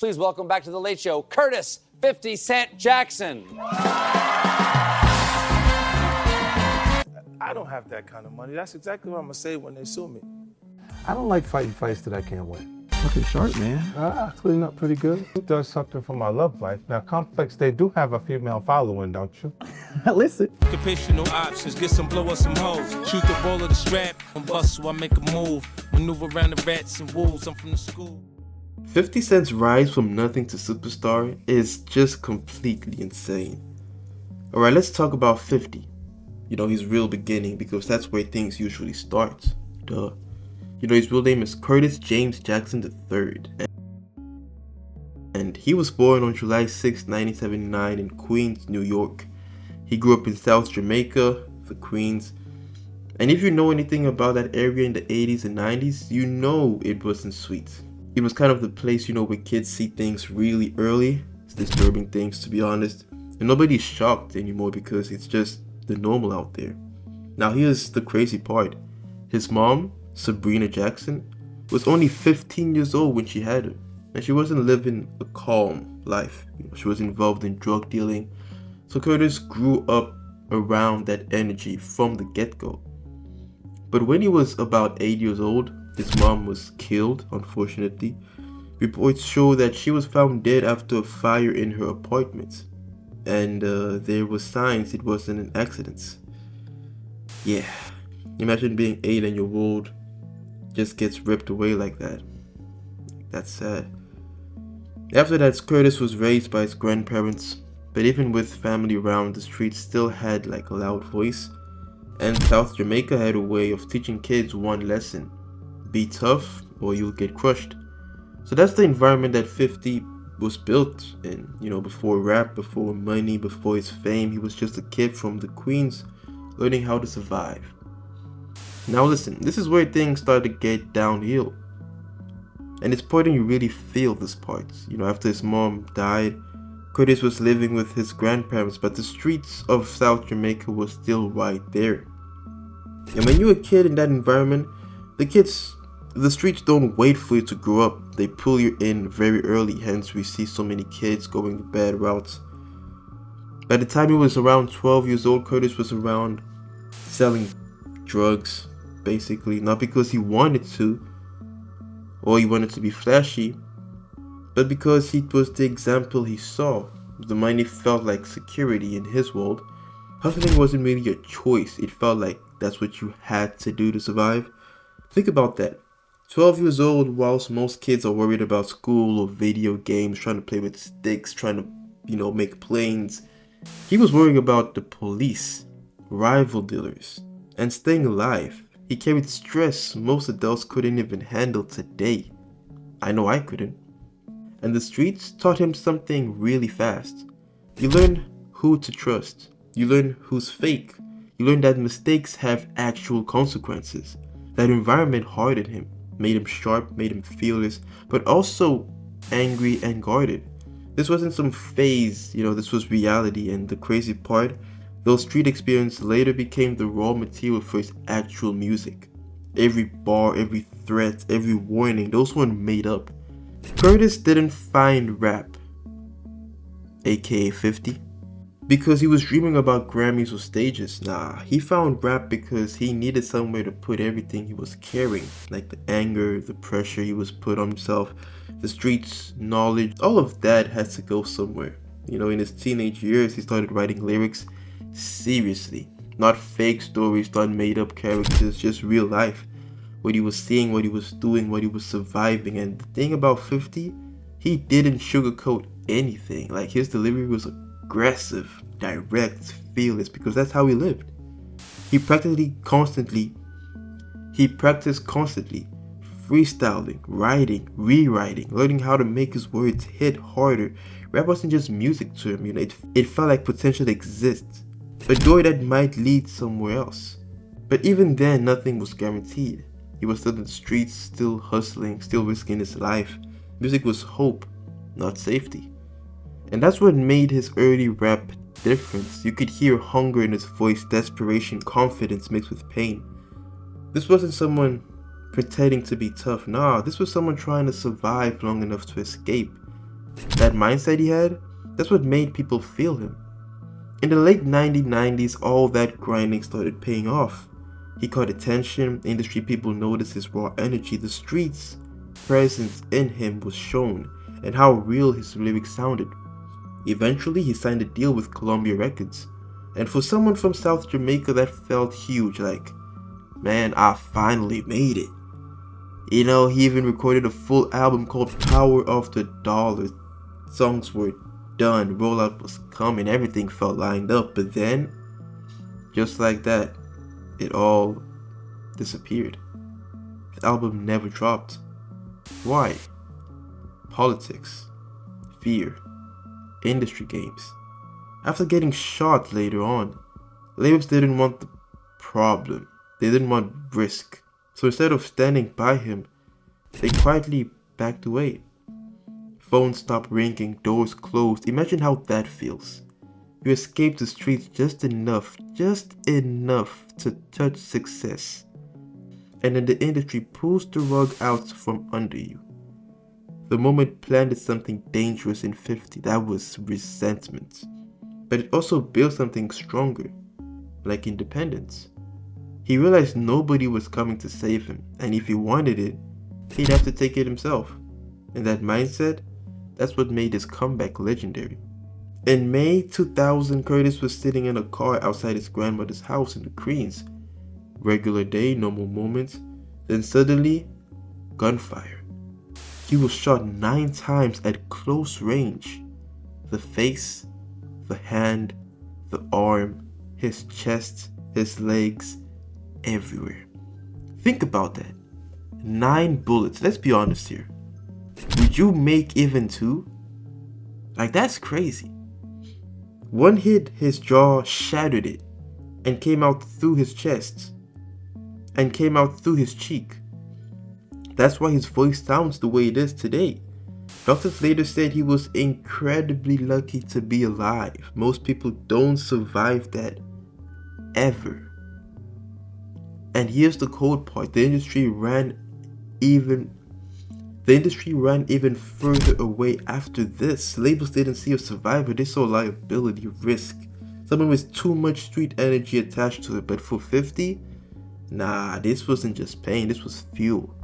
Please welcome back to The Late Show, Curtis 50 Cent Jackson. I don't have that kind of money. That's exactly what I'm going to say when they sue me. I don't like fighting fights that I can't win. Looking sharp, man. I clean up pretty good. It does something for my love life. Now, Complex, they do have a female following, don't you? Listen. Occupational options, get some blow up some hoes. Shoot the ball of the strap and bust so I make a move. Maneuver around the rats and wolves, I'm from the school. 50 Cent's rise from nothing to superstar is just completely insane. Alright, let's talk about 50. You know, his real beginning, because that's where things usually start. Duh. You know, his real name is Curtis James Jackson III. And he was born on July 6, 1979 in Queens, New York. He grew up in South Jamaica, the Queens. And if you know anything about that area in the 80s and 90s, you know it wasn't sweet. It was kind of the place, you know, where kids see things really early. It's disturbing things, to be honest. And nobody's shocked anymore because it's just the normal out there. Now here's the crazy part. His mom, Sabrina Jackson, was only 15 years old when she had him. And she wasn't living a calm life. You know, she was involved in drug dealing. So Curtis grew up around that energy from the get-go. But when he was about 8 years old, his mom was killed, unfortunately. Reports show that she was found dead after a fire in her apartment. And there were signs it wasn't an accident. Yeah, imagine being 8 and your world just gets ripped away like that. That's sad. After that, Curtis was raised by his grandparents, but even with family around, the streets still had like a loud voice. And South Jamaica had a way of teaching kids one lesson: be tough or you'll get crushed. So that's the environment that 50 was built in. You know, before rap, before money, before his fame, he was just a kid from the Queens learning how to survive. Now listen, this is where things start to get downhill. And it's important you really feel this part. You know, after his mom died, Curtis was living with his grandparents, but the streets of South Jamaica were still right there. And when you're a kid in that environment, the streets don't wait for you to grow up. They pull you in very early, hence we see so many kids going the bad routes. By the time he was around 12 years old, Curtis was around selling drugs, basically. Not because he wanted to, or he wanted to be flashy, but because it was the example he saw. The money felt like security in his world. Hustling wasn't really a choice. It felt like that's what you had to do to survive. Think about that. 12 years old, whilst most kids are worried about school or video games, trying to play with sticks, trying to, you know, make planes, he was worrying about the police, rival dealers, and staying alive. He carried stress most adults couldn't even handle today. I know I couldn't. And the streets taught him something really fast. You learn who to trust. You learn who's fake. You learn that mistakes have actual consequences. That environment hardened him, made him sharp, made him fearless, but also angry and guarded. This wasn't some phase, you know, this was reality. And the crazy part, those street experiences later became the raw material for his actual music. Every bar, every threat, every warning, those weren't made up. Curtis didn't find rap, aka 50, because he was dreaming about Grammys or stages. Nah, he found rap because he needed somewhere to put everything he was carrying, like the anger, the pressure he was put on himself, the streets, knowledge, all of that had to go somewhere. You know, in his teenage years, he started writing lyrics seriously, not fake stories, not made up characters, just real life. What he was seeing, what he was doing, what he was surviving. And the thing about 50, he didn't sugarcoat anything. Like, his delivery was aggressive, direct, fearless, because that's how he lived. He practiced constantly, freestyling, writing, rewriting, learning how to make his words hit harder. Rap wasn't just music to him, you know, it felt like potential exists, a door that might lead somewhere else. But even then, nothing was guaranteed. He was still in the streets, still hustling, still risking his life. Music was hope, not safety. And that's what made his early rap different. You could hear hunger in his voice, desperation, confidence mixed with pain. This wasn't someone pretending to be tough. Nah, this was someone trying to survive long enough to escape. That mindset he had, that's what made people feel him. In the late 1990s, all that grinding started paying off. He caught attention, industry people noticed his raw energy, the streets' presence in him was shown, and how real his lyrics sounded. Eventually, he signed a deal with Columbia Records, and for someone from South Jamaica, that felt huge, like, man, I finally made it. You know, he even recorded a full album called Power of the Dollar. Songs were done, rollout was coming, everything felt lined up, but then, just like that, it all disappeared. The album never dropped. Why? Politics, fear, industry games. After getting shot later on, labels didn't want the problem. They didn't want risk. So instead of standing by him, they quietly backed away. Phones stopped ringing, doors closed. Imagine how that feels. You escape the streets just enough to touch success. And then the industry pulls the rug out from under you. The moment planted something dangerous in 50, that was resentment. But it also built something stronger, like independence. He realized nobody was coming to save him, and if he wanted it, he'd have to take it himself. And that mindset, that's what made his comeback legendary. In May 2000, Curtis was sitting in a car outside his grandmother's house in the Queens. Regular day, normal moments. Then suddenly, gunfire. He was shot 9 times at close range. The face, the hand, the arm, his chest, his legs, everywhere. Think about that. 9 bullets, let's be honest here. Would you make even 2? Like, that's crazy. One hit his jaw, shattered it, and came out through his chest, and came out through his cheek. That's why his voice sounds the way it is today. Doctors later said he was incredibly lucky to be alive. Most people don't survive that, ever. And here's the cold part, the industry ran even further away after this. Labels didn't see a survivor, they saw liability, risk. Someone with too much street energy attached to it. But for 50, nah, this wasn't just pain, this was fuel.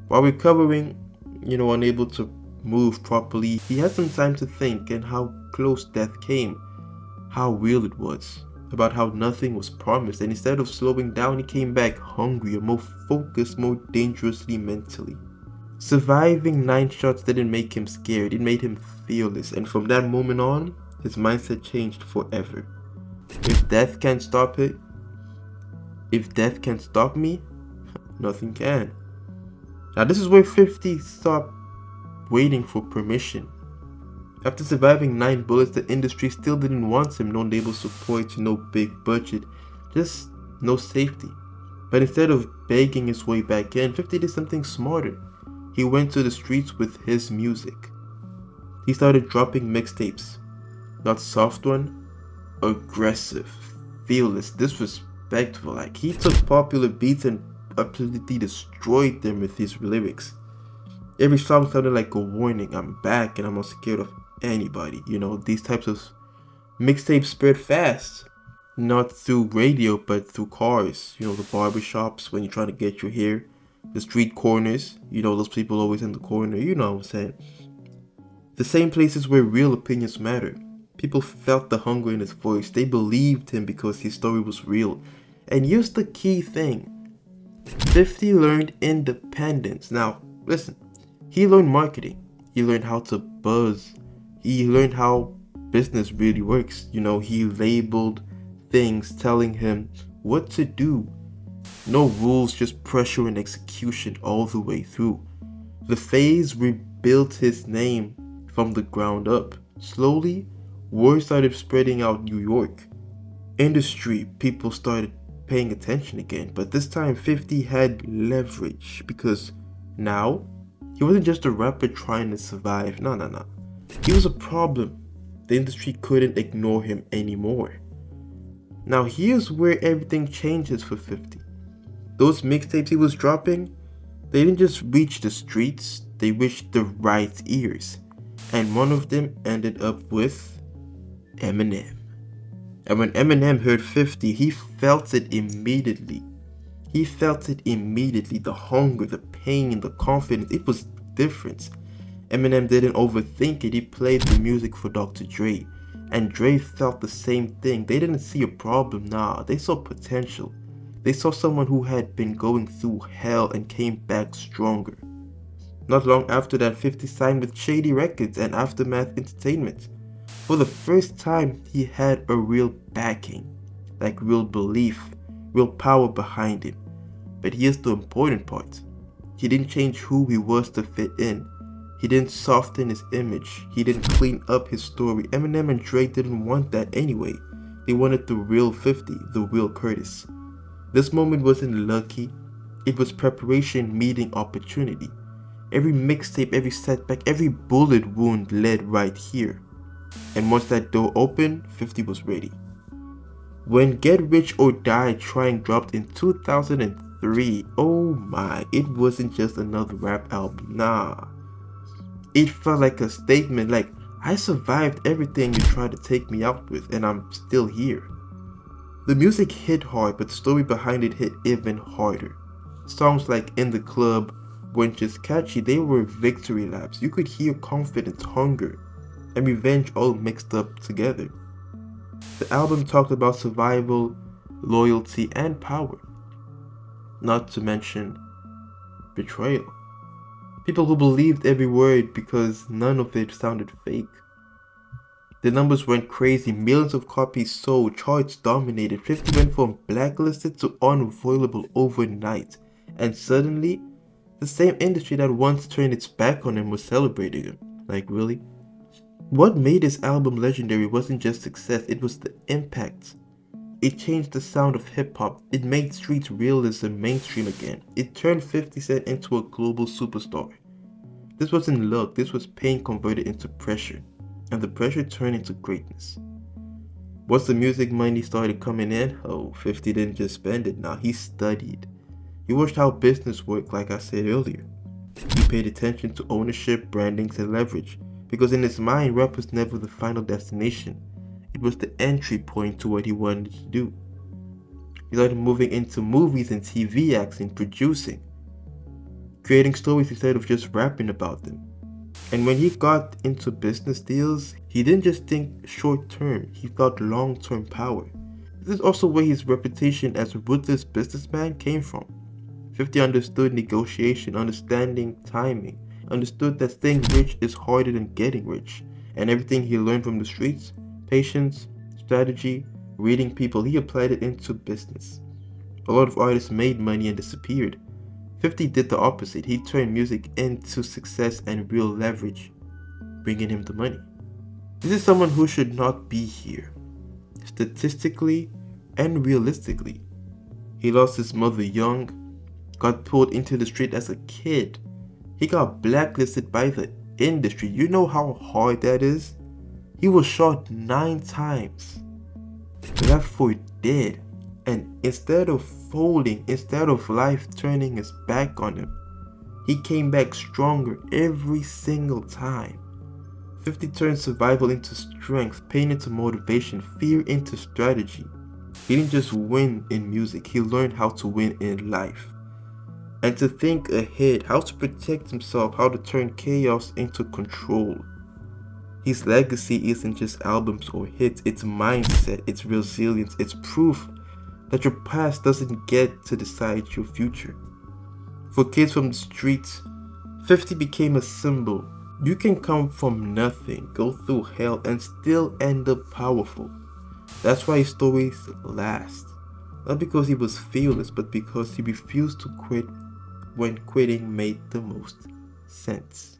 While recovering, unable to move properly, he had some time to think and how close death came, how real it was, about how nothing was promised, and instead of slowing down, he came back hungrier, more focused, more dangerously mentally. Surviving 9 shots didn't make him scared, it made him fearless, and from that moment on, his mindset changed forever. If death can't stop it, if death can't stop me, nothing can. Now this is where 50 stopped waiting for permission. After surviving 9 bullets, the industry still didn't want him, no label support, no big budget, just no safety. But instead of begging his way back in, 50 did something smarter. He went to the streets with his music. He started dropping mixtapes. Not soft one, aggressive, fearless, disrespectful. Like, he took popular beats and absolutely destroyed them with his lyrics. Every song sounded like a warning, I'm back and I'm not scared of anybody. These types of mixtapes spread fast. Not through radio, but through cars. The barbershops when you're trying to get your hair. The street corners, those people always in the corner, you know what I'm saying. The same places where real opinions matter. People felt the hunger in his voice. They believed him because his story was real. And here's the key thing. 50 learned independence. Now, listen. He learned marketing. He learned how to buzz. He learned how business really works. He labeled things telling him what to do. No rules, just pressure and execution all the way through. The phase rebuilt his name from the ground up. Slowly, word started spreading out New York. Industry people started paying attention again, but this time 50 had leverage because now he wasn't just a rapper trying to survive. No. He was a problem. The industry couldn't ignore him anymore. Now here's where everything changes for 50. Those mixtapes he was dropping, they didn't just reach the streets, they reached the right ears. and one of them ended up with Eminem. And when Eminem heard 50, he felt it immediately. He felt it immediately. The hunger, the pain, the confidence, it was different. Eminem didn't overthink it. He played the music for Dr. Dre. And Dre felt the same thing. They didn't see a problem, nah. They saw potential. They saw someone who had been going through hell and came back stronger. Not long after that, 50 signed with Shady Records and Aftermath Entertainment. For the first time, he had a real backing, like real belief, real power behind him. But here's the important part. He didn't change who he was to fit in. He didn't soften his image. He didn't clean up his story. Eminem and Dre didn't want that anyway. They wanted the real 50, the real Curtis. This moment wasn't lucky. It was preparation meeting opportunity. Every mixtape, every setback, every bullet wound led right here. And once that door opened, 50 was ready. When Get Rich or Die Trying dropped in 2003, oh my, it wasn't just another rap album, nah. It felt like a statement, like, I survived everything you tried to take me out with and I'm still here. The music hit hard, but the story behind it hit even harder. Songs like In the Club weren't just catchy, they were victory laps. You could hear confidence, hunger, and revenge all mixed up together. The album talked about survival, loyalty, and power. Not to mention betrayal. People who believed every word because none of it sounded fake. The numbers went crazy, millions of copies sold, charts dominated, 50 went from blacklisted to unavoidable overnight. And suddenly, the same industry that once turned its back on him was celebrating him. Like, really? What made this album legendary wasn't just success, it was the impact. It changed the sound of hip-hop. It made street realism mainstream again. It turned 50 Cent into a global superstar. This wasn't luck, this was pain converted into pressure. And the pressure turned into greatness. Once the music money started coming in, 50 didn't just spend it, now he studied. He watched how business worked, like I said earlier. He paid attention to ownership, brandings, and leverage. Because in his mind, rap was never the final destination. It was the entry point to what he wanted to do. He started moving into movies and TV acting, producing, creating stories instead of just rapping about them. And when he got into business deals, he didn't just think short term, he thought long term power. This is also where his reputation as a ruthless businessman came from. 50 understood negotiation, understanding timing, understood that staying rich is harder than getting rich, and everything he learned from the streets, patience, strategy, reading people, he applied it into business. A lot of artists made money and disappeared. 50 did the opposite. He turned music into success and real leverage, bringing him the money. This is someone who should not be here, statistically and realistically. He lost his mother young, got pulled into the street as a kid. He got blacklisted by the industry. You know how hard that is? He was shot 9 times, left for dead, and instead of folding, instead of life turning his back on him, he came back stronger every single time. 50 turned survival into strength, pain into motivation, fear into strategy. He didn't just win in music, he learned how to win in life. And to think ahead, how to protect himself, how to turn chaos into control. His legacy isn't just albums or hits, it's mindset, it's resilience, it's proof that your past doesn't get to decide your future. For kids from the streets, 50 became a symbol. You can come from nothing, go through hell, and still end up powerful. That's why his stories last. Not because he was fearless, but because he refused to quit when quitting made the most sense.